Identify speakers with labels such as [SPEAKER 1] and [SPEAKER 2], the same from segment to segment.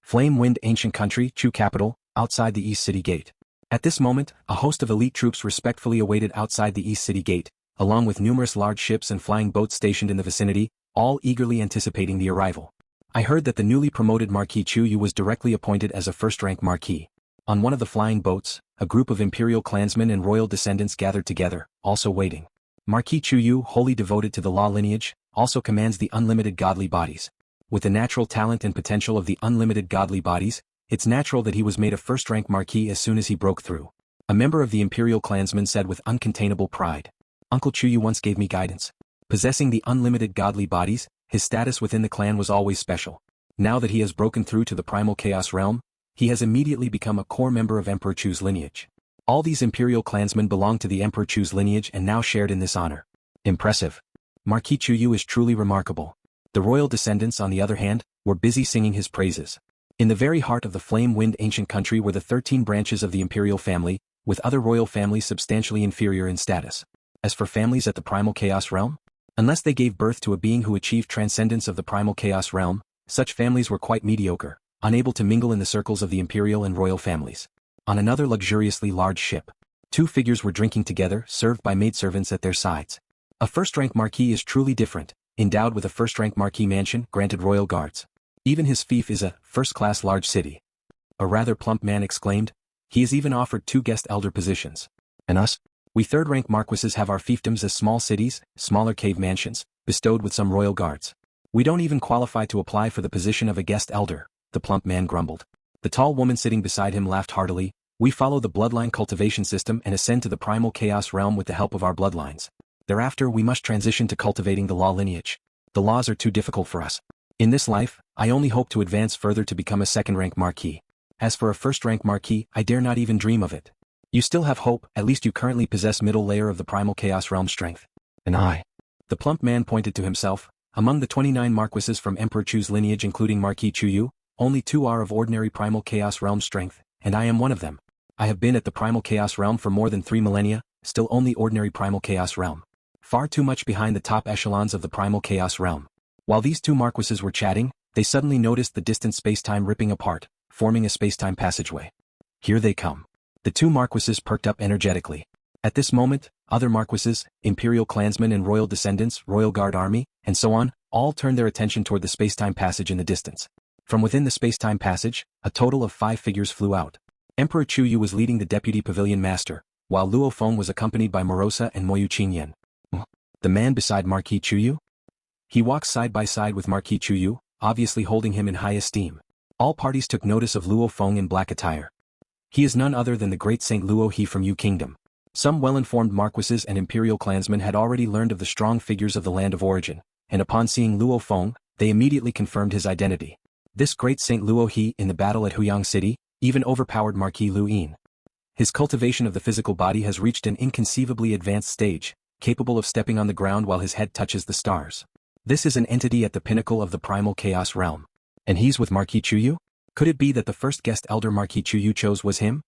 [SPEAKER 1] Flame Wind Ancient Country, Chu Capital, outside the East City Gate. At this moment, a host of elite troops respectfully awaited outside the East City Gate, along with numerous large ships and flying boats stationed in the vicinity, all eagerly anticipating the arrival. I heard that the newly promoted Marquis Chu Yu was directly appointed as a first-rank Marquis. On one of the flying boats, a group of Imperial clansmen and royal descendants gathered together, also waiting. Marquis Chu Yu, wholly devoted to the Law lineage, also commands the unlimited godly bodies. With the natural talent and potential of the unlimited godly bodies, it's natural that he was made a first-rank Marquis as soon as he broke through. A member of the Imperial clansmen said with uncontainable pride. Uncle Chu Yu once gave me guidance. Possessing the unlimited godly bodies, his status within the clan was always special. Now that he has broken through to the Primal Chaos Realm, he has immediately become a core member of Emperor Chu's lineage. All these Imperial clansmen belong to the Emperor Chu's lineage and now shared in this honor. Impressive. Marquis Chu Yu is truly remarkable. The royal descendants, on the other hand, were busy singing his praises. In the very heart of the Flame Wind Ancient Country were the 13 branches of the Imperial family, with other royal families substantially inferior in status. As for families at the Primal Chaos Realm, unless they gave birth to a being who achieved transcendence of the Primal Chaos Realm, such families were quite mediocre, unable to mingle in the circles of the Imperial and royal families. On another luxuriously large ship, 2 figures were drinking together, served by maidservants at their sides. A first-rank Marquis is truly different, endowed with a first-rank Marquis mansion, granted royal guards. Even his fief is a first-class large city. A rather plump man exclaimed. He is even offered 2 guest elder positions. And us? We third-rank Marquises have our fiefdoms as small cities, smaller cave mansions, bestowed with some royal guards. We don't even qualify to apply for the position of a guest elder, the plump man grumbled. The tall woman sitting beside him laughed heartily. We follow the bloodline cultivation system and ascend to the Primal Chaos Realm with the help of our bloodlines. Thereafter we must transition to cultivating the Law lineage. The laws are too difficult for us. In this life, I only hope to advance further to become a second-rank Marquis. As for a first-rank Marquis, I dare not even dream of it. You still have hope, at least you currently possess middle layer of the Primal Chaos Realm strength. And I. The plump man pointed to himself. Among the 29 Marquises from Emperor Chu's lineage including Marquis Chu Yu, only 2 are of ordinary Primal Chaos Realm strength, and I am one of them. I have been at the Primal Chaos Realm for more than 3 millennia, still only ordinary Primal Chaos Realm. Far too much behind the top echelons of the Primal Chaos Realm. While these 2 Marquises were chatting, they suddenly noticed the distant space-time ripping apart, forming a space-time passageway. Here they come. The 2 Marquises perked up energetically. At this moment, other Marquises, Imperial clansmen and royal descendants, royal guard army, and so on, all turned their attention toward the space-time passage in the distance. From within the space-time passage, a total of 5 figures flew out. Emperor Chu Yu was leading the deputy pavilion master, while Luo Feng was accompanied by Morosa and Moyu Qingyan. The man beside Marquis Chu Yu? He walks side by side with Marquis Chu Yu, obviously holding him in high esteem. All parties took notice of Luo Feng in black attire. He is none other than the great Saint Luo He from Yu Kingdom. Some well-informed Marquises and Imperial clansmen had already learned of the strong figures of the land of origin, and upon seeing Luo Feng, they immediately confirmed his identity. This great Saint Luo He in the battle at Huyang City, even overpowered Marquis Liu Yin. His cultivation of the physical body has reached an inconceivably advanced stage, capable of stepping on the ground while his head touches the stars. This is an entity at the pinnacle of the Primal Chaos Realm. And he's with Marquis Chu Yu? Could it be that the first guest elder Marquis Chu Yu chose was him?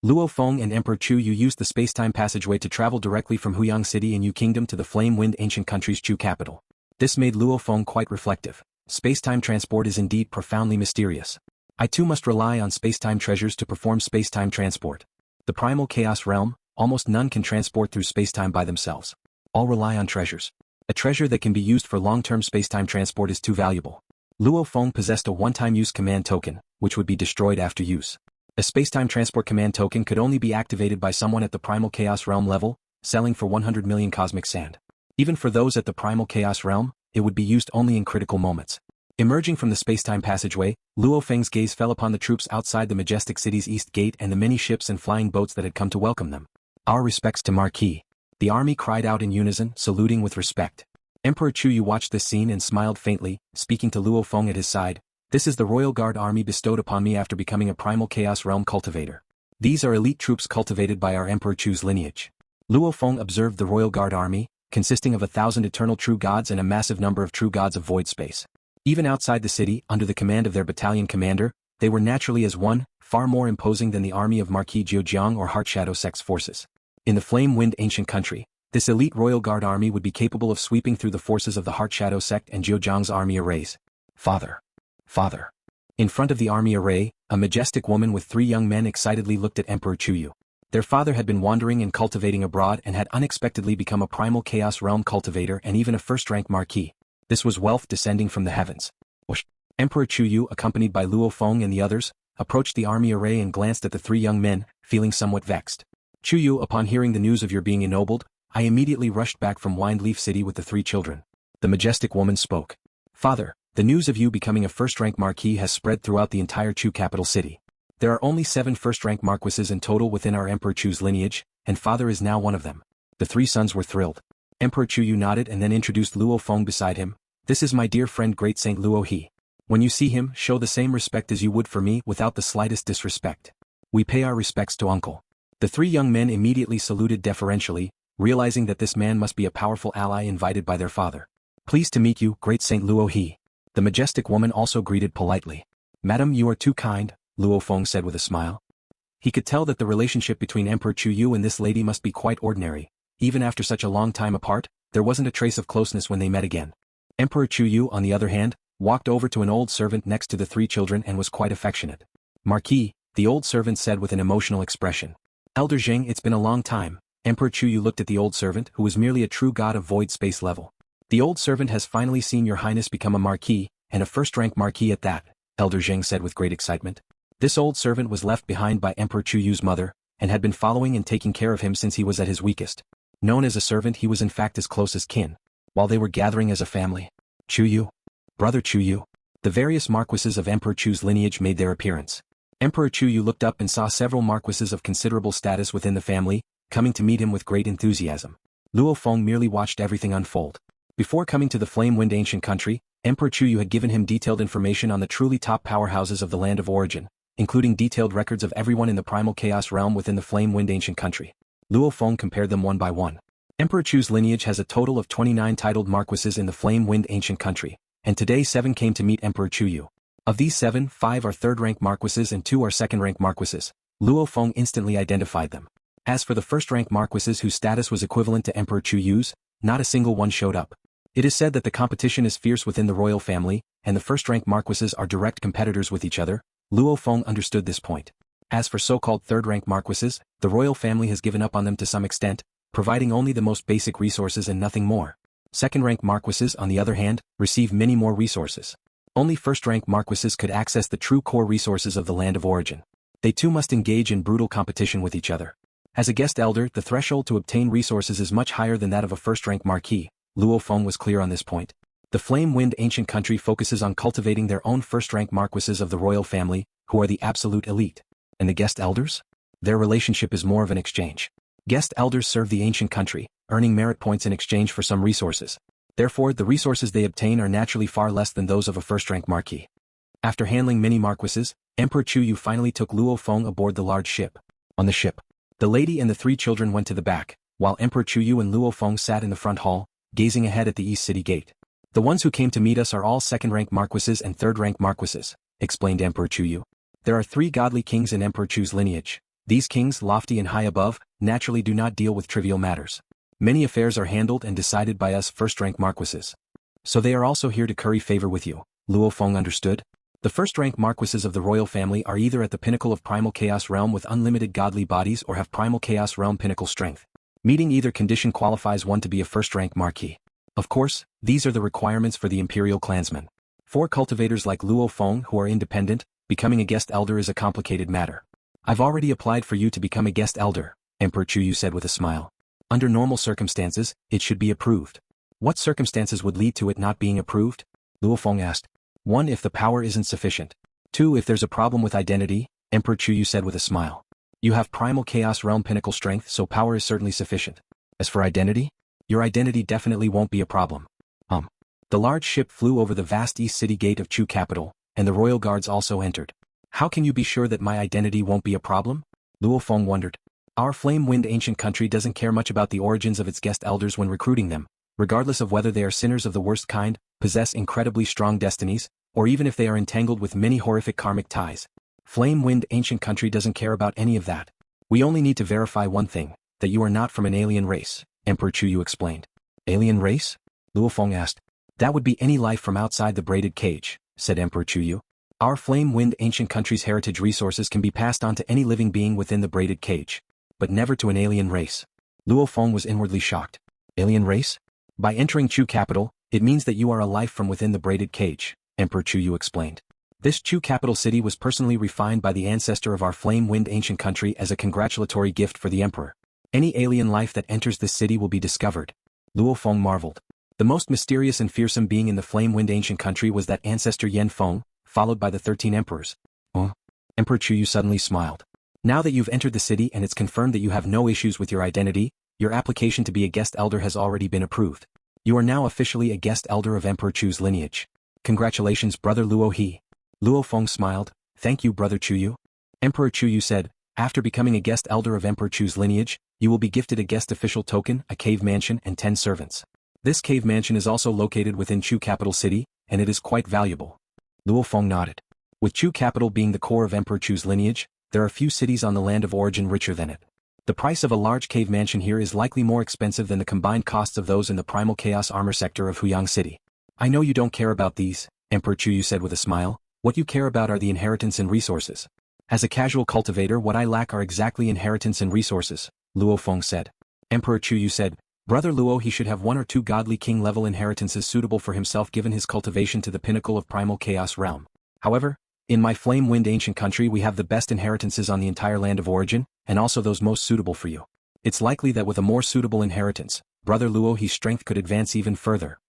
[SPEAKER 1] Luo Feng and Emperor Chu Yu used the space-time passageway to travel directly from Huyang City in Yu Kingdom to the Flame Wind Ancient Country's Chu Capital. This made Luo Feng quite reflective. Space-time transport is indeed profoundly mysterious. I too must rely on space-time treasures to perform space-time transport. The Primal Chaos Realm, almost none can transport through space-time by themselves. All rely on treasures. A treasure that can be used for long-term space-time transport is too valuable. Luo Feng possessed a one-time use command token, which would be destroyed after use. A space-time transport command token could only be activated by someone at the Primal Chaos Realm level, selling for 100 million cosmic sand. Even for those at the Primal Chaos Realm, it would be used only in critical moments. Emerging from the space-time passageway, Luo Feng's gaze fell upon the troops outside the majestic city's east gate and the many ships and flying boats that had come to welcome them. Our respects to Marquis. The army cried out in unison, saluting with respect. Emperor Chu Yu watched this scene and smiled faintly, speaking to Luo Feng at his side. This is the Royal Guard army bestowed upon me after becoming a Primal Chaos Realm cultivator. These are elite troops cultivated by our Emperor Chu's lineage. Luo Feng observed the Royal Guard army, consisting of 1,000 eternal true gods and a massive number of true gods of void space. Even outside the city, under the command of their battalion commander, they were naturally as one, far more imposing than the army of Marquis Zhejiang or Heart Shadow Sect's forces. In the Flame Wind Ancient Country, this elite Royal Guard army would be capable of sweeping through the forces of the Heart Shadow Sect and Zhejiang's army arrays. Father. In front of the army array, a majestic woman with 3 young men excitedly looked at Emperor Chu Yu. Their father had been wandering and cultivating abroad and had unexpectedly become a Primal Chaos Realm cultivator and even a first-rank Marquis. This was wealth descending from the heavens. Whoosh. Emperor Chu Yu, accompanied by Luo Feng and the others, approached the army array and glanced at the 3 young men, feeling somewhat vexed. Chu Yu, upon hearing the news of your being ennobled, I immediately rushed back from Windleaf City with the 3 children. The majestic woman spoke. Father, the news of you becoming a first-rank Marquis has spread throughout the entire Chu Capital city. There are only 7 first-rank Marquises in total within our Emperor Chu's lineage, and father is now one of them. The 3 sons were thrilled. Emperor Chu Yu nodded and then introduced Luo Feng beside him. This is my dear friend great Saint Luo He. When you see him, show the same respect as you would for me without the slightest disrespect. We pay our respects to uncle. The 3 young men immediately saluted deferentially, realizing that this man must be a powerful ally invited by their father. Pleased to meet you, great Saint Luo He. The majestic woman also greeted politely. Madam, you are too kind, Luo Feng said with a smile. He could tell that the relationship between Emperor Chu Yu and this lady must be quite ordinary. Even after such a long time apart, there wasn't a trace of closeness when they met again. Emperor Chu Yu, on the other hand, walked over to an old servant next to the 3 children and was quite affectionate. Marquis, the old servant said with an emotional expression. Elder Zheng, it's been a long time. Emperor Chu Yu looked at the old servant who was merely a true god of void space level. The old servant has finally seen your highness become a Marquis, and a first-rank Marquis at that, Elder Zheng said with great excitement. This old servant was left behind by Emperor Chu Yu's mother, and had been following and taking care of him since he was at his weakest. Known as a servant, he was in fact his closest kin. While they were gathering as a family, Chu Yu, brother Chu Yu, the various Marquises of Emperor Chu's lineage made their appearance. Emperor Chu Yu looked up and saw several Marquises of considerable status within the family, coming to meet him with great enthusiasm. Luo Feng merely watched everything unfold. Before coming to the Flame-Wind ancient country, Emperor Chu Yu had given him detailed information on the truly top powerhouses of the land of origin, including detailed records of everyone in the Primal Chaos Realm within the Flame-Wind ancient country. Luo Feng compared them one by one. Emperor Chu's lineage has a total of 29 titled Marquises in the Flame-Wind ancient country, and today 7 came to meet Emperor Chu Yu. Of these 7, 5 are third-rank Marquises and 2 are second-rank Marquises. Luo Feng instantly identified them. As for the first-rank Marquises whose status was equivalent to Emperor Chu Yu's, not a single one showed up. It is said that the competition is fierce within the royal family, and the first-rank Marquises are direct competitors with each other. Luo Feng understood this point. As for so-called third-rank Marquises, the royal family has given up on them to some extent, providing only the most basic resources and nothing more. Second-rank Marquises, on the other hand, receive many more resources. Only first-rank Marquises could access the true core resources of the land of origin. They too must engage in brutal competition with each other. As a guest elder, the threshold to obtain resources is much higher than that of a first-rank Marquis. Luo Feng was clear on this point. The Flame-Wind ancient country focuses on cultivating their own first-rank Marquises of the royal family, who are the absolute elite. And the guest elders? Their relationship is more of an exchange. Guest elders serve the ancient country, earning merit points in exchange for some resources. Therefore, the resources they obtain are naturally far less than those of a first-rank Marquis. After handling many Marquises, Emperor Chu Yu finally took Luo Feng aboard the large ship. On the ship, the lady and the 3 children went to the back, while Emperor Chu Yu and Luo Feng sat in the front hall, gazing ahead at the East City Gate. The ones who came to meet us are all second-rank Marquises and third-rank Marquises, explained Emperor Chu Yu. There are 3 godly kings in Emperor Chu's lineage. These kings, lofty and high above, naturally do not deal with trivial matters. Many affairs are handled and decided by us first-rank Marquises. So they are also here to curry favor with you, Luo Feng understood. The first-rank Marquises of the royal family are either at the pinnacle of Primal Chaos Realm with unlimited godly bodies or have Primal Chaos Realm pinnacle strength. Meeting either condition qualifies one to be a first-rank Marquis. Of course, these are the requirements for the Imperial clansmen. For cultivators like Luo Feng who are independent, becoming a guest elder is a complicated matter. I've already applied for you to become a guest elder, Emperor Chu Yu said with a smile. Under normal circumstances, it should be approved. What circumstances would lead to it not being approved? Luo Feng asked. 1. If the power isn't sufficient. 2. If there's a problem with identity, Emperor Chu Yu said with a smile. You have Primal Chaos Realm pinnacle strength, so power is certainly sufficient. As for identity? Your identity definitely won't be a problem. The large ship flew over the vast East City Gate of Chu Capital, and the royal guards also entered. How can you be sure that my identity won't be a problem? Luo Feng wondered. Our Flame-Wind ancient country doesn't care much about the origins of its guest elders when recruiting them, regardless of whether they are sinners of the worst kind, possess incredibly strong destinies, or even if they are entangled with many horrific karmic ties. Flame-Wind ancient country doesn't care about any of that. We only need to verify one thing, that you are not from an alien race, Emperor Chu Yu explained. Alien race? Luo Feng asked. That would be any life from outside the braided cage, said Emperor Chu Yu. Our flame-wind ancient country's heritage resources can be passed on to any living being within the braided cage. But never to an alien race. Luo Feng was inwardly shocked. Alien race? By entering Chu Capital, it means that you are a life from within the braided cage, Emperor Chu Yu explained. This Chu Capital city was personally refined by the ancestor of our flame-wind ancient country as a congratulatory gift for the Emperor. Any alien life that enters this city will be discovered. Luo Feng marveled. The most mysterious and fearsome being in the flame-wind ancient country was that ancestor Yan Feng, followed by the 13 emperors. Emperor Chu Yu suddenly smiled. Now that you've entered the city and it's confirmed that you have no issues with your identity, your application to be a guest elder has already been approved. You are now officially a guest elder of Emperor Chu's lineage. Congratulations, Brother Luo He. Luo Feng smiled. Thank you, Brother Chu Yu. Emperor Chu Yu said, after becoming a guest elder of Emperor Chu's lineage, you will be gifted a guest official token, a cave mansion and 10 servants. This cave mansion is also located within Chu Capital City, and it is quite valuable. Luo Feng nodded. With Chu Capital being the core of Emperor Chu's lineage, there are few cities on the land of origin richer than it. The price of a large cave mansion here is likely more expensive than the combined costs of those in the Primal Chaos Armor sector of Huyang City. I know you don't care about these, Emperor Chu Yu said with a smile. What you care about are the inheritance and resources. As a casual cultivator, what I lack are exactly inheritance and resources, Luo Feng said. Emperor Chu Yu said, Brother Luo He should have 1 or 2 godly king-level inheritances suitable for himself given his cultivation to the pinnacle of Primal Chaos Realm. However, in my flame-wind ancient country we have the best inheritances on the entire land of origin, and also those most suitable for you. It's likely that with a more suitable inheritance, Brother Luo He's strength could advance even further.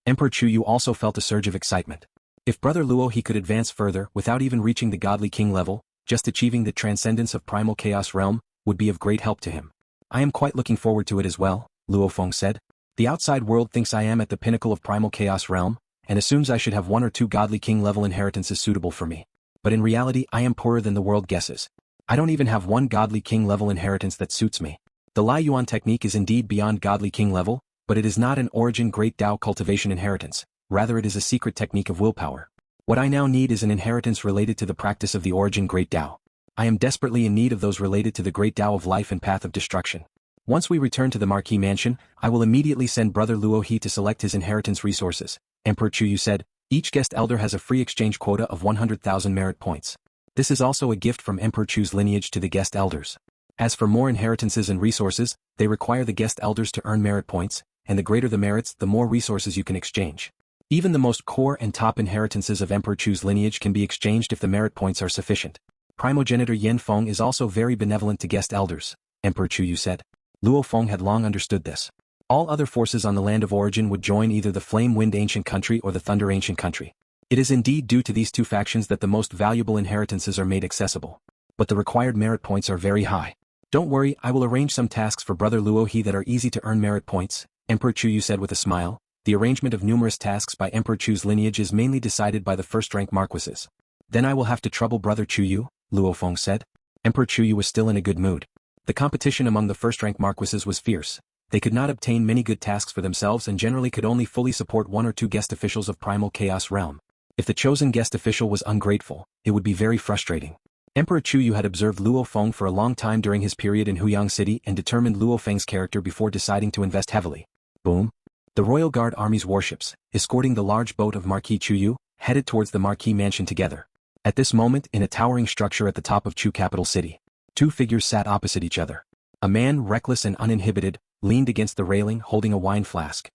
[SPEAKER 1] Emperor Chu Yu also felt a surge of excitement. If Brother Luo He could advance further without even reaching the godly king level, just achieving the transcendence of Primal Chaos Realm would be of great help to him. I am quite looking forward to it as well, Luo Feng said. The outside world thinks I am at the pinnacle of Primal Chaos Realm, and assumes I should have 1 or 2 godly king-level inheritances suitable for me. But in reality I am poorer than the world guesses. I don't even have 1 godly king-level inheritance that suits me. The Lai Yuan technique is indeed beyond godly king level, but it is not an origin great Tao cultivation inheritance, rather it is a secret technique of willpower. What I now need is an inheritance related to the practice of the origin great Tao. I am desperately in need of those related to the great Tao of life and path of destruction. Once we return to the Marquis mansion, I will immediately send Brother Luo He to select his inheritance resources, Emperor Chu Yu said. Each guest elder has a free exchange quota of 100,000 merit points. This is also a gift from Emperor Chu's lineage to the guest elders. As for more inheritances and resources, they require the guest elders to earn merit points, and the greater the merits, the more resources you can exchange. Even the most core and top inheritances of Emperor Chu's lineage can be exchanged if the merit points are sufficient. Primogenitor Yan Feng is also very benevolent to guest elders, Emperor Chu Yu said. Luo Feng had long understood this. All other forces on the land of origin would join either the Flame-Wind Ancient Country or the Thunder Ancient Country. It is indeed due to these 2 factions that the most valuable inheritances are made accessible. But the required merit points are very high. Don't worry, I will arrange some tasks for Brother Luo He that are easy to earn merit points, Emperor Chu Yu said with a smile. The arrangement of numerous tasks by Emperor Chu's lineage is mainly decided by the First-Rank Marquises. Then I will have to trouble Brother Chu Yu, Luo Feng said. Emperor Chu Yu was still in a good mood. The competition among the First-Rank Marquises was fierce. They could not obtain many good tasks for themselves and generally could only fully support 1 or 2 guest officials of Primal Chaos Realm. If the chosen guest official was ungrateful, it would be very frustrating. Emperor Chu Yu had observed Luo Feng for a long time during his period in Huyang City and determined Luo Feng's character before deciding to invest heavily. Boom. The Royal Guard Army's warships, escorting the large boat of Marquis Chu Yu, headed towards the Marquis mansion together. At this moment, in a towering structure at the top of Chu Capital City, 2 figures sat opposite each other. A man, reckless and uninhibited, leaned against the railing holding a wine flask.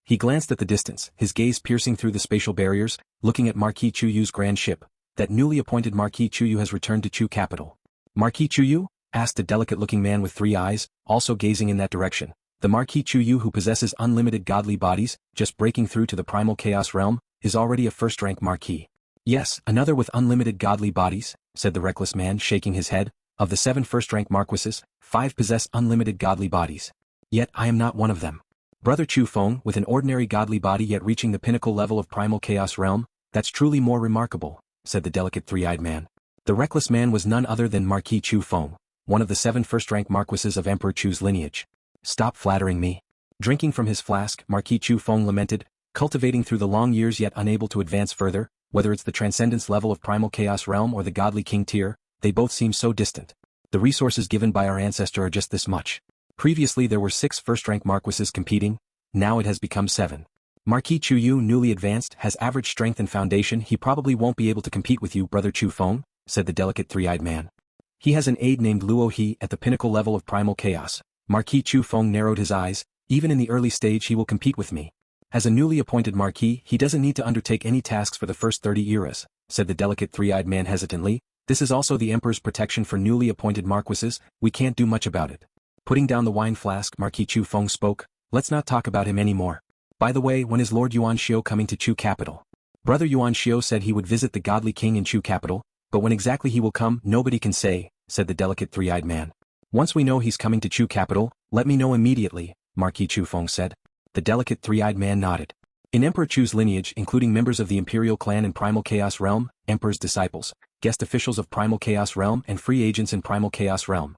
[SPEAKER 1] He glanced at the distance, his gaze piercing through the spatial barriers, looking at Marquis Chu Yu's grand ship. That newly appointed Marquis Chu Yu has returned to Chu Capital. Marquis Chu Yu? Asked a delicate-looking man with 3 eyes, also gazing in that direction. The Marquis Chu Yu who possesses unlimited godly bodies, just breaking through to the Primal Chaos Realm, is already a first-rank Marquis. Yes, another with unlimited godly bodies, said the reckless man shaking his head. Of the 7 first-rank Marquises, 5 possess unlimited godly bodies. Yet I am not one of them. Brother Chu Feng, with an ordinary godly body yet reaching the pinnacle level of Primal Chaos Realm, that's truly more remarkable, said the delicate 3-eyed man. The reckless man was none other than Marquis Chu Feng, one of the 7 first-rank Marquises of Emperor Chu's lineage. Stop flattering me. Drinking from his flask, Marquis Chu Feng lamented, cultivating through the long years yet unable to advance further, whether it's the transcendence level of Primal Chaos Realm or the godly king tier, they both seem so distant. The resources given by our ancestor are just this much. Previously there were 6 first-rank Marquises competing, now it has become 7. Marquis Chu Yu, newly advanced, has average strength and foundation. He probably won't be able to compete with you, brother Chu Feng, said the delicate three-eyed man. He has an aide named Luo He at the pinnacle level of Primal Chaos. Marquis Chu Feng narrowed his eyes. Even in the early stage he will compete with me. As a newly appointed Marquis, he doesn't need to undertake any tasks for the first 30 eras, said the delicate three-eyed man hesitantly. This is also the Emperor's protection for newly appointed Marquises. We can't do much about it. Putting down the wine flask, Marquis Chu Feng spoke. Let's not talk about him anymore. By the way, when is Lord Yuan Xiu coming to Chu Capital? Brother Yuan Xiu said he would visit the godly king in Chu Capital, but when exactly he will come, nobody can say, said the delicate three-eyed man. Once we know he's coming to Chu Capital, let me know immediately, Marquis Chu Feng said. The delicate three-eyed man nodded. In Emperor Chu's lineage, including members of the Imperial clan and Primal Chaos Realm, Emperor's disciples, guest officials of Primal Chaos Realm and free agents in Primal Chaos Realm,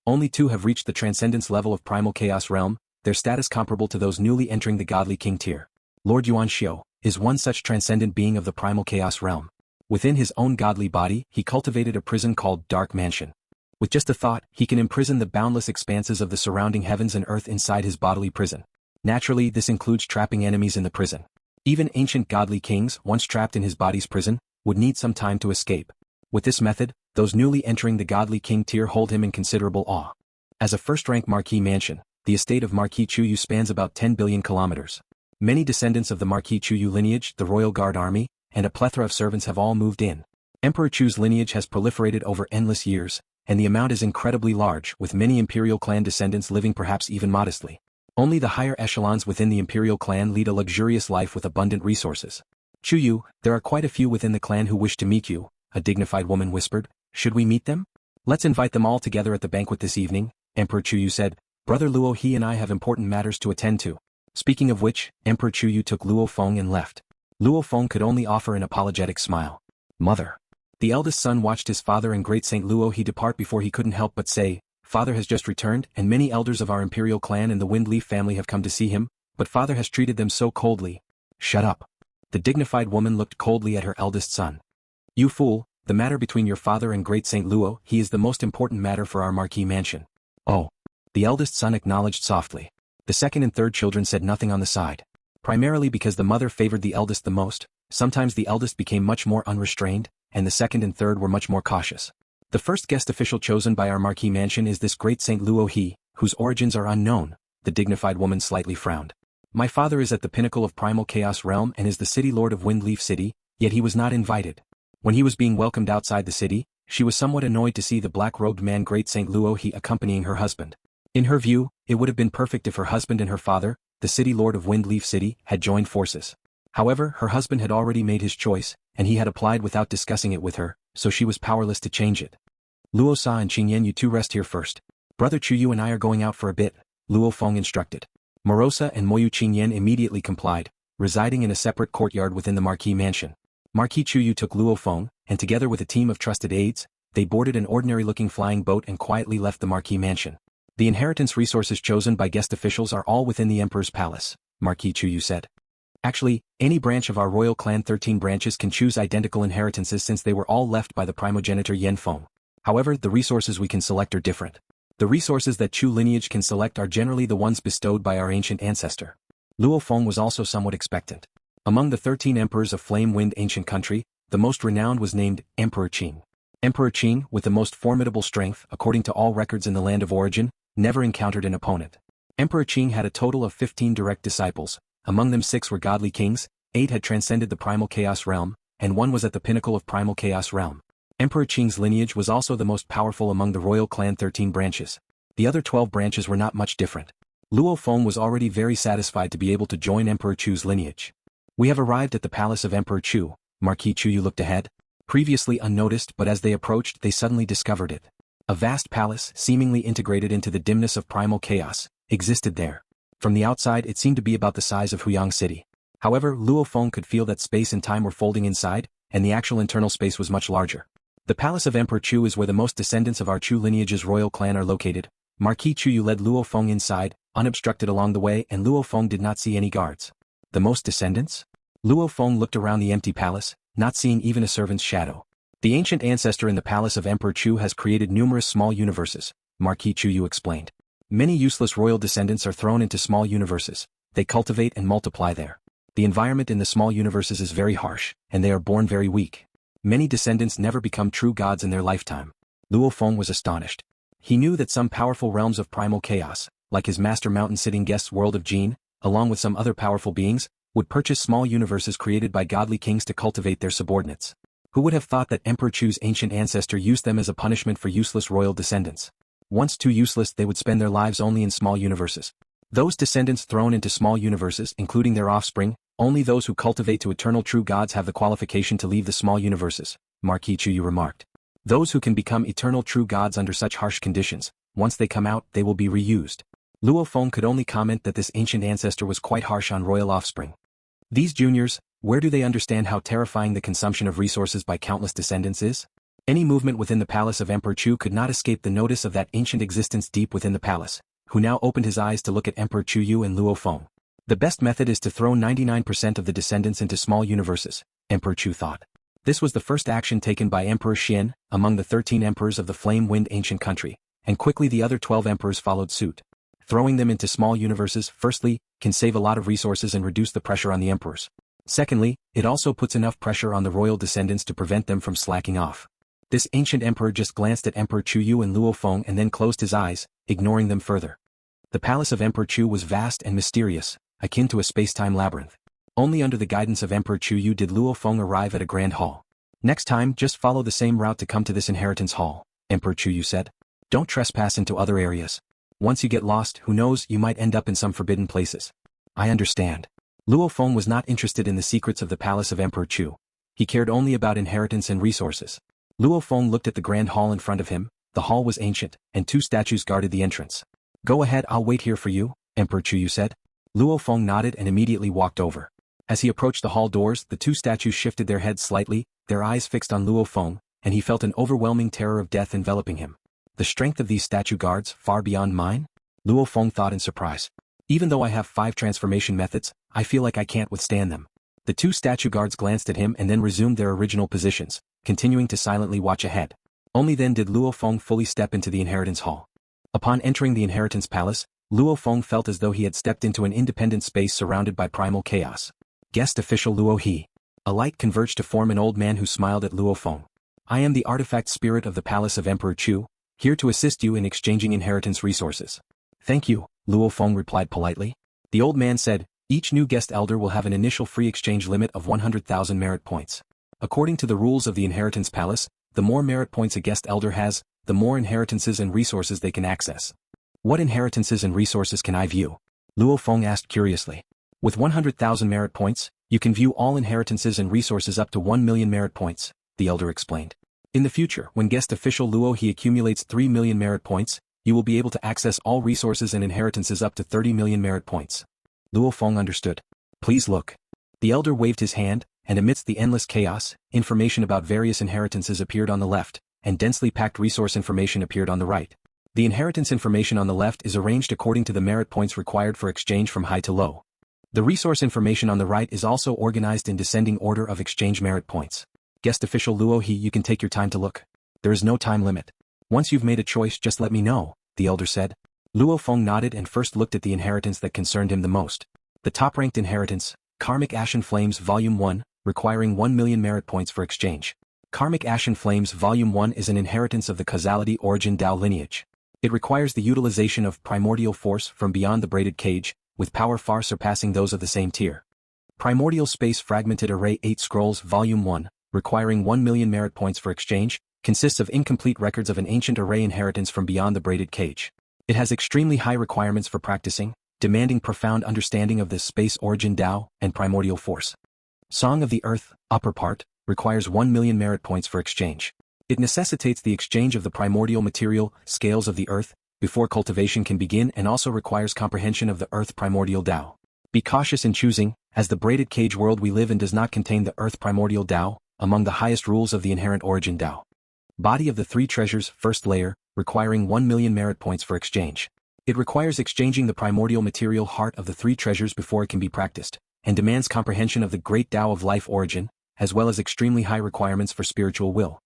[SPEAKER 1] only 2 have reached the transcendence level of Primal Chaos Realm, their status comparable to those newly entering the godly king tier. Lord Yuan Xiu is one such transcendent being of the Primal Chaos Realm. Within his own godly body, he cultivated a prison called Dark Mansion. With just a thought, he can imprison the boundless expanses of the surrounding heavens and earth inside his bodily prison. Naturally, this includes trapping enemies in the prison. Even ancient godly kings, once trapped in his body's prison, would need some time to escape. With this method, those newly entering the godly king tier hold him in considerable awe. As a first-rank Marquis mansion, the estate of Marquis Chu Yu spans about 10 billion kilometers. Many descendants of the Marquis Chu Yu lineage, the Royal Guard Army, and a plethora of servants have all moved in. Emperor Chu's lineage has proliferated over endless years, and the amount is incredibly large, with many Imperial clan descendants living perhaps even modestly. Only the higher echelons within the Imperial clan lead a luxurious life with abundant resources. Chu Yu, there are quite a few within the clan who wish to meet you, a dignified woman whispered. Should we meet them? Let's invite them all together at the banquet this evening, Emperor Chu Yu said. Brother Luo He and I have important matters to attend to. Speaking of which, Emperor Chu Yu took Luo Feng and left. Luo Feng could only offer an apologetic smile. Mother. The eldest son watched his father and great Saint Luo He depart before he couldn't help but say, Father has just returned, and many elders of our Imperial clan and the Windleaf family have come to see him, but Father has treated them so coldly. Shut up. The dignified woman looked coldly at her eldest son. You fool, the matter between your father and great Saint Luo He is the most important matter for our Marquis mansion. Oh. The eldest son acknowledged softly. The second and third children said nothing on the side. Primarily because the mother favored the eldest the most, sometimes the eldest became much more unrestrained, and the second and third were much more cautious. The first guest official chosen by our Marquis mansion is this great Saint Luo He, whose origins are unknown, the dignified woman slightly frowned. My father is at the pinnacle of Primal Chaos Realm and is the city lord of Windleaf City, yet he was not invited. When he was being welcomed outside the city, she was somewhat annoyed to see the black-robed man great Saint Luo He accompanying her husband. In her view, it would have been perfect if her husband and her father, the city lord of Windleaf City, had joined forces. However, her husband had already made his choice, and he had applied without discussing it with her, so she was powerless to change it. Luo Sa and Qingyan, you two rest here first. Brother Chu Yu and I are going out for a bit, Luo Feng instructed. Morosa and Moyu Qingyan immediately complied, residing in a separate courtyard within the Marquis mansion. Marquis Chu Yu took Luo Feng, and together with a team of trusted aides, they boarded an ordinary-looking flying boat and quietly left the Marquis mansion. The inheritance resources chosen by guest officials are all within the Emperor's palace, Marquis Chu Yu said. Actually, any branch of our royal clan 13 branches can choose identical inheritances since they were all left by the primogenitor Yan Feng. However, the resources we can select are different. The resources that Chu lineage can select are generally the ones bestowed by our ancient ancestor. Luo Feng was also somewhat expectant. Among the 13 emperors of Flame Wind ancient country, the most renowned was named Emperor Qing. Emperor Qing, with the most formidable strength according to all records in the land of origin, never encountered an opponent. Emperor Qing had a total of 15 direct disciples, among them 6 were godly kings, 8 had transcended the Primal Chaos Realm, and 1 was at the pinnacle of Primal Chaos Realm. Emperor Qing's lineage was also the most powerful among the royal clan 13 branches. The other 12 branches were not much different. Luo Feng was already very satisfied to be able to join Emperor Chu's lineage. We have arrived at the palace of Emperor Chu, Marquis Chu Yu looked ahead. Previously unnoticed, but as they approached they suddenly discovered it. A vast palace, seemingly integrated into the dimness of primal chaos, existed there. From the outside it seemed to be about the size of Huyang City. However, Luo Feng could feel that space and time were folding inside, and the actual internal space was much larger. The palace of Emperor Chu is where the most descendants of our Chu lineage's royal clan are located. Marquis Chu Yu led Luo Feng inside, unobstructed along the way, and Luo Feng did not see any guards. The most descendants? Luo Feng looked around the empty palace, not seeing even a servant's shadow. The ancient ancestor in the palace of Emperor Chu has created numerous small universes, Marquis Chu Yu explained. Many useless royal descendants are thrown into small universes. They cultivate and multiply there. The environment in the small universes is very harsh, and they are born very weak. Many descendants never become true gods in their lifetime. LuoFeng was astonished. He knew that some powerful realms of primal chaos, like his master mountain-sitting guest's world of Jin, along with some other powerful beings, would purchase small universes created by godly kings to cultivate their subordinates. Who would have thought that Emperor Chu's ancient ancestor used them as a punishment for useless royal descendants? Once too useless, they would spend their lives only in small universes. Those descendants thrown into small universes, including their offspring, only those who cultivate to eternal true gods have the qualification to leave the small universes, Marquis Chu Yu remarked. Those who can become eternal true gods under such harsh conditions, once they come out, they will be reused. LuoFeng could only comment that this ancient ancestor was quite harsh on royal offspring. These juniors, where do they understand how terrifying the consumption of resources by countless descendants is? Any movement within the palace of Emperor Chu could not escape the notice of that ancient existence deep within the palace, who now opened his eyes to look at Emperor Chu Yu and LuoFeng. The best method is to throw 99% of the descendants into small universes, Emperor Chu thought. This was the first action taken by Emperor Xian, among the 13 emperors of the flame-wind ancient country, and quickly the other 12 emperors followed suit. Throwing them into small universes, firstly, can save a lot of resources and reduce the pressure on the emperors. Secondly, it also puts enough pressure on the royal descendants to prevent them from slacking off. This ancient emperor just glanced at Emperor Chu Yu and LuoFeng and then closed his eyes, ignoring them further. The palace of Emperor Chu was vast and mysterious, akin to a space-time labyrinth. Only under the guidance of Emperor Chu Yu did LuoFeng arrive at a grand hall. Next time, just follow the same route to come to this inheritance hall, Emperor Chu Yu said. Don't trespass into other areas. Once you get lost, who knows, you might end up in some forbidden places. I understand. LuoFeng was not interested in the secrets of the palace of Emperor Chu. He cared only about inheritance and resources. LuoFeng looked at the grand hall in front of him. The hall was ancient, and 2 statues guarded the entrance. Go ahead, I'll wait here for you, Emperor Chu Yu said. LuoFeng nodded and immediately walked over. As he approached the hall doors, the 2 statues shifted their heads slightly, their eyes fixed on LuoFeng, and he felt an overwhelming terror of death enveloping him. The strength of these statue guards, far beyond mine? LuoFeng thought in surprise. Even though I have 5 transformation methods, I feel like I can't withstand them. The 2 statue guards glanced at him and then resumed their original positions, continuing to silently watch ahead. Only then did LuoFeng fully step into the inheritance hall. Upon entering the inheritance palace, LuoFeng felt as though he had stepped into an independent space surrounded by primal chaos. Guest official Luo He. A light converged to form an old man who smiled at LuoFeng. I am the artifact spirit of the palace of Emperor Chu, here to assist you in exchanging inheritance resources. Thank you, LuoFeng replied politely. The old man said, each new guest elder will have an initial free exchange limit of 100,000 merit points. According to the rules of the inheritance palace, the more merit points a guest elder has, the more inheritances and resources they can access. What inheritances and resources can I view? LuoFeng asked curiously. With 100,000 merit points, you can view all inheritances and resources up to 1 million merit points, the elder explained. In the future, when guest official Luo He accumulates 3 million merit points, you will be able to access all resources and inheritances up to 30 million merit points. LuoFeng understood. Please look. The elder waved his hand, and amidst the endless chaos, information about various inheritances appeared on the left, and densely packed resource information appeared on the right. The inheritance information on the left is arranged according to the merit points required for exchange from high to low. The resource information on the right is also organized in descending order of exchange merit points. Guest official Luo He, you can take your time to look. There is no time limit. Once you've made a choice, just let me know, the elder said. LuoFeng nodded and first looked at the inheritance that concerned him the most. The top-ranked inheritance, Karmic Ashen Flames Volume 1, requiring 1 million merit points for exchange. Karmic Ashen Flames Volume 1 is an inheritance of the Causality Origin Dao lineage. It requires the utilization of primordial force from beyond the braided cage, with power far surpassing those of the same tier. Primordial Space Fragmented Array 8 Scrolls Volume 1, requiring 1 million merit points for exchange, consists of incomplete records of an ancient array inheritance from beyond the braided cage. It has extremely high requirements for practicing, demanding profound understanding of the space origin Dao and primordial force. Song of the Earth, upper part, requires 1 million merit points for exchange. It necessitates the exchange of the primordial material, scales of the earth, before cultivation can begin and also requires comprehension of the earth primordial Dao. Be cautious in choosing, as the braided cage world we live in does not contain the earth primordial Dao, among the highest rules of the inherent origin Dao. Body of the 3 treasures, first layer, requiring 1 million merit points for exchange. It requires exchanging the primordial material heart of the 3 treasures before it can be practiced, and demands comprehension of the great Dao of life origin, as well as extremely high requirements for spiritual will.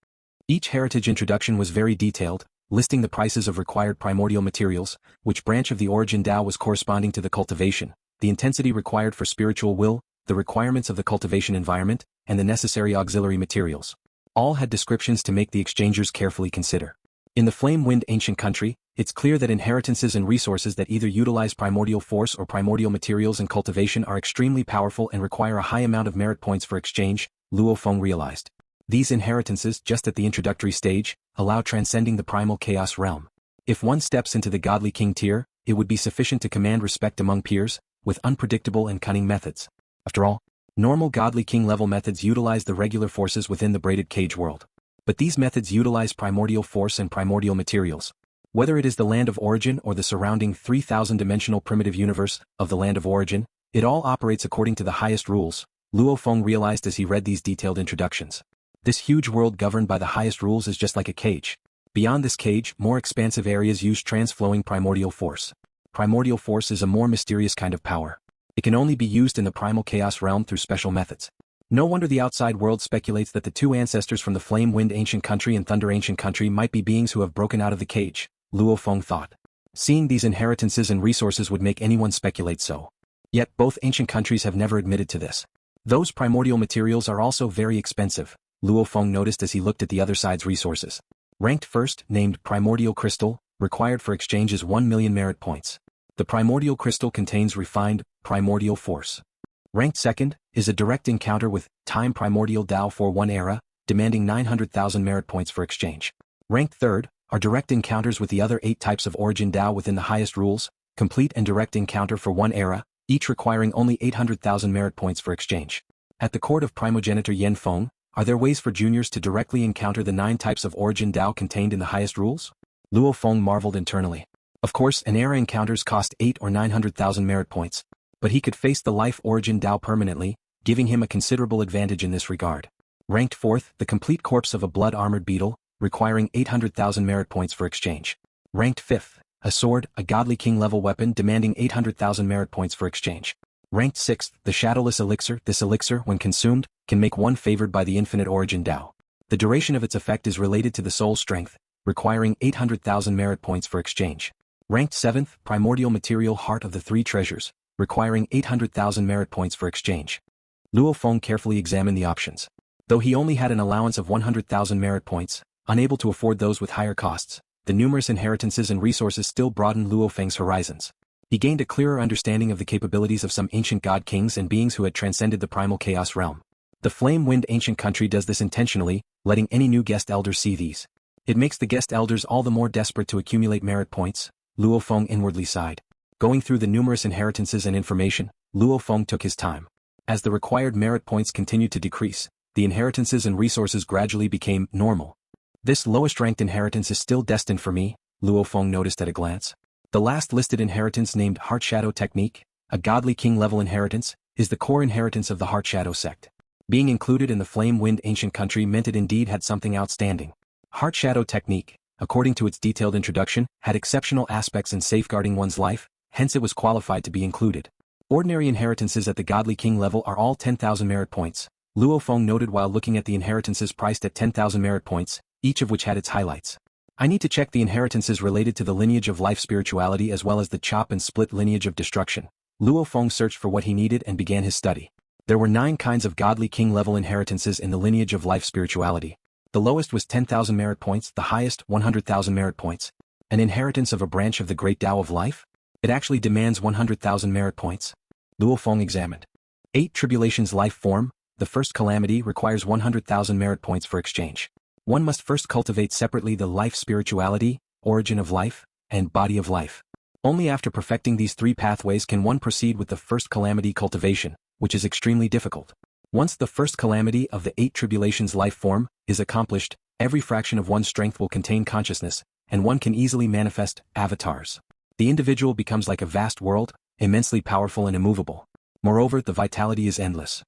[SPEAKER 1] Each heritage introduction was very detailed, listing the prices of required primordial materials, which branch of the origin Dao was corresponding to the cultivation, the intensity required for spiritual will, the requirements of the cultivation environment, and the necessary auxiliary materials. All had descriptions to make the exchangers carefully consider. In the Flame-Wind ancient country, it's clear that inheritances and resources that either utilize primordial force or primordial materials in cultivation are extremely powerful and require a high amount of merit points for exchange, Luo Feng realized. These inheritances, just at the introductory stage, allow transcending the Primal Chaos Realm. If one steps into the Godly King tier, it would be sufficient to command respect among peers, with unpredictable and cunning methods. After all, normal Godly King level methods utilize the regular forces within the braided cage world. But these methods utilize primordial force and primordial materials. Whether it is the land of origin or the surrounding 3,000-dimensional primitive universe of the land of origin, it all operates according to the highest rules, Luo Feng realized as he read these detailed introductions. This huge world governed by the highest rules is just like a cage. Beyond this cage, more expansive areas use trans-flowing primordial force. Primordial force is a more mysterious kind of power. It can only be used in the Primal Chaos Realm through special methods. No wonder the outside world speculates that the two ancestors from the Flame-Wind ancient country and Thunder ancient country might be beings who have broken out of the cage, Luo Feng thought. Seeing these inheritances and resources would make anyone speculate so. Yet both ancient countries have never admitted to this. Those primordial materials are also very expensive, Luo Feng noticed as he looked at the other side's resources. Ranked first, named Primordial Crystal, required for exchange is 1 million merit points. The primordial crystal contains refined, primordial force. Ranked second, is a direct encounter with Time Primordial Tao for 1 era, demanding 900,000 merit points for exchange. Ranked third, are direct encounters with the other 8 types of Origin Tao within the highest rules, complete and direct encounter for 1 era, each requiring only 800,000 merit points for exchange. At the court of Primogenitor Yan Feng, are there ways for juniors to directly encounter the 9 types of Origin Tao contained in the highest rules? Luo Feng marveled internally. Of course, an era encounters cost 8 or 900,000 merit points, but he could face the life Origin Tao permanently, giving him a considerable advantage in this regard. Ranked fourth, the complete corpse of a blood-armored beetle, requiring 800,000 merit points for exchange. Ranked fifth, a sword, a Godly King level weapon demanding 800,000 merit points for exchange. Ranked sixth, the Shadowless Elixir. This elixir, when consumed, can make one favored by the infinite Origin Tao. The duration of its effect is related to the soul strength, requiring 800,000 merit points for exchange. Ranked 7th, Primordial Material Heart of the Three Treasures, requiring 800,000 merit points for exchange. Luo Feng carefully examined the options. Though he only had an allowance of 100,000 merit points, unable to afford those with higher costs, the numerous inheritances and resources still broadened Luo Feng's horizons. He gained a clearer understanding of the capabilities of some ancient god kings and beings who had transcended the Primal Chaos Realm. The Flame-Wind ancient country does this intentionally, letting any new guest elders see these. It makes the guest elders all the more desperate to accumulate merit points, Luo Feng inwardly sighed. Going through the numerous inheritances and information, Luo Feng took his time. As the required merit points continued to decrease, the inheritances and resources gradually became normal. This lowest-ranked inheritance is still destined for me, Luo Feng noticed at a glance. The last listed inheritance named Heart Shadow Technique, a Godly King level inheritance, is the core inheritance of the Heart Shadow sect. Being included in the Flame-Wind ancient country meant it indeed had something outstanding. Heart Shadow Technique, according to its detailed introduction, had exceptional aspects in safeguarding one's life, hence it was qualified to be included. Ordinary inheritances at the Godly King level are all 10,000 merit points, Luo Feng noted while looking at the inheritances priced at 10,000 merit points, each of which had its highlights. I need to check the inheritances related to the lineage of life spirituality as well as the chop and split lineage of destruction. Luo Feng searched for what he needed and began his study. There were 9 kinds of Godly King level inheritances in the lineage of life spirituality. The lowest was 10,000 merit points, the highest 100,000 merit points. An inheritance of a branch of the Great Tao of Life? It actually demands 100,000 merit points. Luo Feng examined. 8 Tribulations Life Form, the first calamity requires 100,000 merit points for exchange. One must first cultivate separately the life spirituality, origin of life, and body of life. Only after perfecting these 3 pathways can one proceed with the first calamity cultivation, which is extremely difficult. Once the first calamity of the 8 Tribulations Life Form is accomplished, every fraction of one's strength will contain consciousness, and one can easily manifest avatars. The individual becomes like a vast world, immensely powerful and immovable. Moreover, the vitality is endless.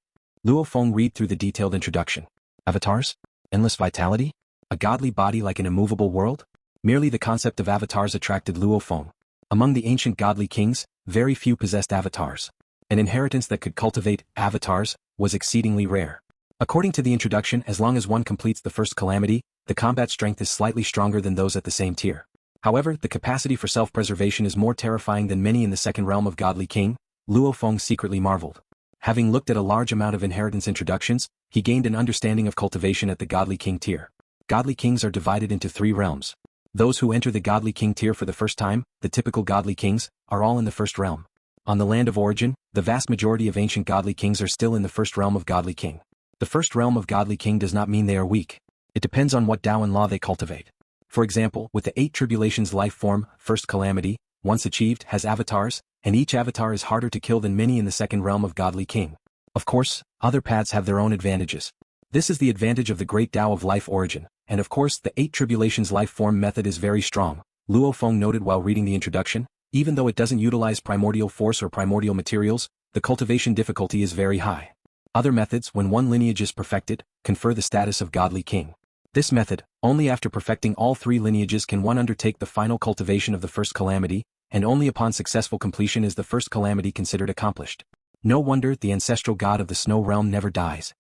[SPEAKER 1] Luo Feng read through the detailed introduction. Avatars? Endless vitality? A godly body like an immovable world? Merely the concept of avatars attracted Luo Feng. Among the ancient godly kings, very few possessed avatars. An inheritance that could cultivate avatars was exceedingly rare. According to the introduction, as long as one completes the first calamity, the combat strength is slightly stronger than those at the same tier. However, the capacity for self-preservation is more terrifying than many in the second realm of Godly King, Luo Feng secretly marveled. Having looked at a large amount of inheritance introductions, he gained an understanding of cultivation at the Godly King tier. Godly Kings are divided into 3 realms. Those who enter the Godly King tier for the first time, the typical Godly Kings, are all in the first realm. On the land of origin, the vast majority of ancient Godly Kings are still in the first realm of Godly King. The first realm of Godly King does not mean they are weak. It depends on what Tao and Law they cultivate. For example, with the 8 Tribulations life form, First Calamity, once achieved, has avatars, and each avatar is harder to kill than many in the second realm of Godly King. Of course, other paths have their own advantages. This is the advantage of the great Tao of life origin, and of course the 8 Tribulations life form method is very strong, Luo Feng noted while reading the introduction. Even though it doesn't utilize primordial force or primordial materials, the cultivation difficulty is very high. Other methods, when one lineage is perfected, confer the status of Godly King. This method, only after perfecting all 3 lineages can one undertake the final cultivation of the first calamity, and only upon successful completion is the first calamity considered accomplished. No wonder the ancestral god of the snow realm never dies.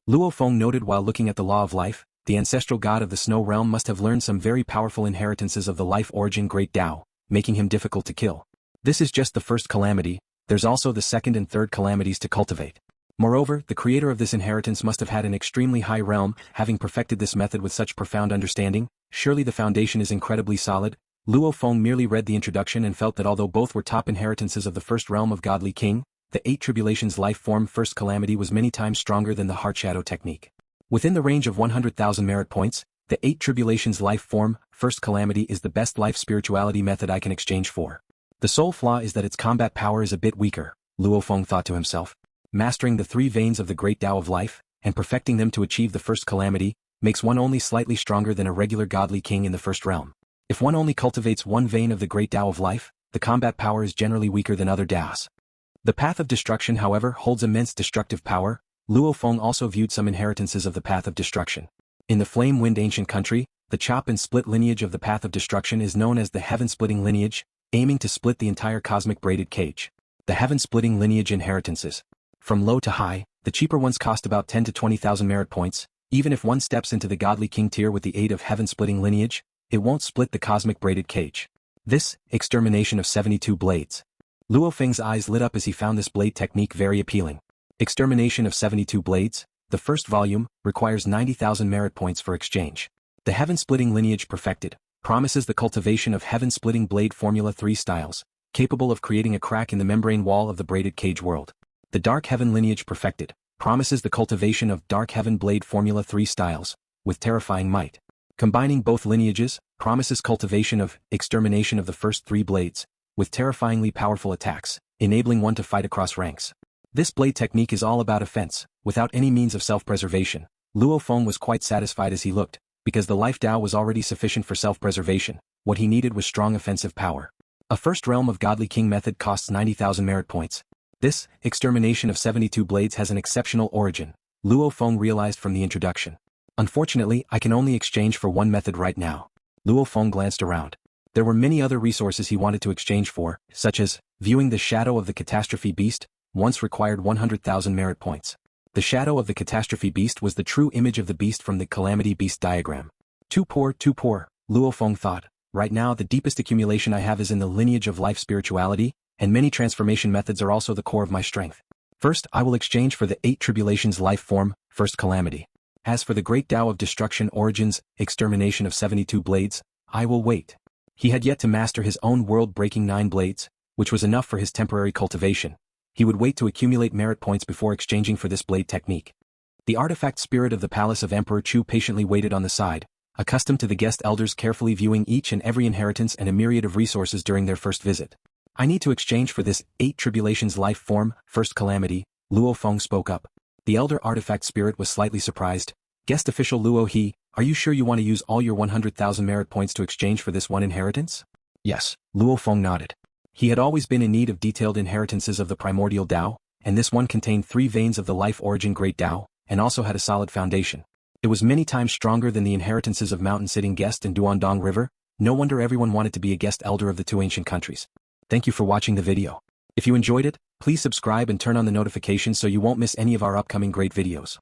[SPEAKER 1] Luo Feng noted while looking at the law of life, the ancestral god of the snow realm must have learned some very powerful inheritances of the life origin great Tao, making him difficult to kill. This is just the first calamity, there's also the second and third calamities to cultivate. Moreover, the creator of this inheritance must have had an extremely high realm, having perfected this method with such profound understanding. Surely the foundation is incredibly solid. Luo Feng merely read the introduction and felt that although both were top inheritances of the first realm of Godly King, the 8 Tribulations life form First Calamity was many times stronger than the Heart Shadow technique. Within the range of 100,000 merit points, the 8 Tribulations life form First Calamity is the best life spirituality method I can exchange for. The sole flaw is that its combat power is a bit weaker, Luo Feng thought to himself. Mastering the 3 veins of the great Tao of life, and perfecting them to achieve the first calamity, makes one only slightly stronger than a regular Godly King in the first realm. If one only cultivates one vein of the great Tao of life, the combat power is generally weaker than other Taos. The path of destruction however holds immense destructive power. Luo Feng also viewed some inheritances of the path of destruction. In the Flame Wind ancient country, the chop and split lineage of the path of destruction is known as the heaven-splitting lineage, aiming to split the entire cosmic braided cage. The heaven-splitting lineage inheritances. From low to high, the cheaper ones cost about 10 to 20,000 merit points. Even if one steps into the Godly King tier with the aid of heaven-splitting lineage, it won't split the cosmic braided cage. This, extermination of 72 blades. Luo Feng's eyes lit up as he found this blade technique very appealing. Extermination of 72 blades, the first volume, requires 90,000 merit points for exchange. The heaven-splitting lineage perfected, promises the cultivation of heaven-splitting blade formula 3 styles, capable of creating a crack in the membrane wall of the braided cage world. The Dark Heaven lineage perfected, promises the cultivation of Dark Heaven blade formula 3 styles, with terrifying might. Combining both lineages, promises cultivation of extermination of the first 3 blades, with terrifyingly powerful attacks, enabling one to fight across ranks. This blade technique is all about offense, without any means of self-preservation. Luo Feng was quite satisfied as he looked, because the life Tao was already sufficient for self-preservation. What he needed was strong offensive power. A first realm of Godly King method costs 90,000 merit points. This, extermination of 72 blades has an exceptional origin, Luo Feng realized from the introduction. Unfortunately, I can only exchange for one method right now. Luo Feng glanced around. There were many other resources he wanted to exchange for, such as, viewing the shadow of the catastrophe beast, once required 100,000 merit points. The shadow of the catastrophe beast was the true image of the beast from the calamity beast diagram. Too poor, Luo Feng thought. Right now the deepest accumulation I have is in the lineage of life spirituality, and many transformation methods are also the core of my strength. First, I will exchange for the 8 Tribulations life form, First Calamity. As for the great Tao of destruction origins, extermination of 72 blades, I will wait. He had yet to master his own world-breaking 9 blades, which was enough for his temporary cultivation. He would wait to accumulate merit points before exchanging for this blade technique. The artifact spirit of the palace of Emperor Chu patiently waited on the side, accustomed to the guest elders carefully viewing each and every inheritance and a myriad of resources during their first visit. I need to exchange for this 8 Tribulations life form, First Calamity, Luo Feng spoke up. The elder artifact spirit was slightly surprised. Guest official Luo He, are you sure you want to use all your 100,000 merit points to exchange for this one inheritance? Yes, Luo Feng nodded. He had always been in need of detailed inheritances of the primordial Tao, and this one contained 3 veins of the life origin great Tao, and also had a solid foundation. It was many times stronger than the inheritances of Mountain Sitting Guest and Duandong River. No wonder everyone wanted to be a guest elder of the 2 ancient countries. Thank you for watching the video. If you enjoyed it, please subscribe and turn on the notifications so you won't miss any of our upcoming great videos.